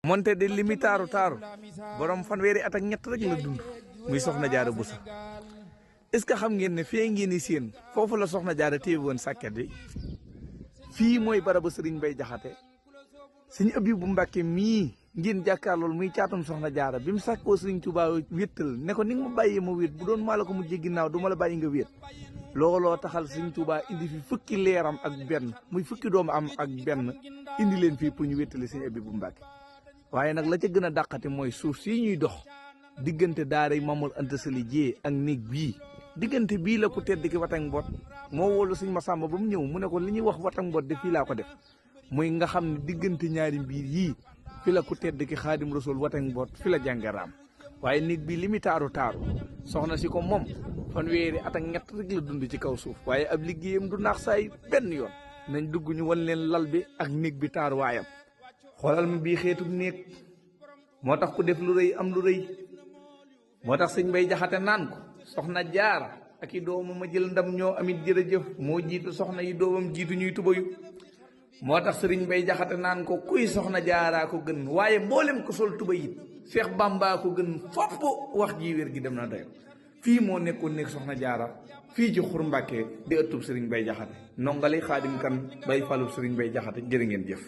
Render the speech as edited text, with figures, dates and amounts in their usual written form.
monte de limi taaru taaru borom fanweeri at ak ñett rek la dund muy soxna jaara Buso. est ce que xam ngeen ne fee ngeen ni seen foofu la soxna jaara téye woon sàkket bi fii mooy barabu sëriñ Mbay Jaxate sëñ Abibu Mbàkke mii ngeen jàkkaarlool muy caatum soxna jaara bi mu sàkkoo sëriñ Tuubaa wéttal ne ko ni nga ma bàyyee ma wét bu doon maa la ko mujjee ginnaaw du ma la bàyyi nga wét looloo taxal sëriñ Tuubaa indi fi fukki leeram ak benn muy fukki doomu am ak benn indi leen fii pour ñu wéttali sëñ Abibu Mbàkke waaye nag la ca gën a dàqati mooy suuf si ñuy dox diggante daaray Mamul Anta Sali Jee ak néeg bii diggante bii la ko tedd ki Watang Mbot moo wóolu sëñ Masamba ba mu ñëw mu ne ko li ñuy wax Watang Mbot de fii laa ko def muy nga xam ne diggante ñaari mbiir yii fi la ko tedd ki Xaadim Rasuul Watang Mbot fi la jàngaraam waaye néeg bii li muy taaru taaru soxna si ko moom fanweeri at ak ñett rek la dund ci kaw suuf waaye ab liggéeyam du naax saay benn yoon nañ dugg ñu wan leen lal bi ak néeg bi taaru waayam xoolal ma bii xeetub néeg moo tax ku def lu rëy am lu rëy moo tax sëñ Mbay Jaxate naan ko soxna jaara ak i doomam a jël ndam ñoo amit jërëjëf moo jiitu soxna yi doomam jiitu ñuy tubayu moo tax sëriñ Mbay Jaxate naan ko kuy soxna jaaraa ko gën waaye mboolem ko sol tuba yit Seex Bàmbaa ko gën fopp wax ji wér gi dem na doyo fii moo nekkoon nekk soxna jaara fii ci Xur Mbàkke di ëttub sëriñ Mbay Jaxate nongali Xaadim Kan bay falub sëriñ Mbay Jaxate jërë ngeen jëf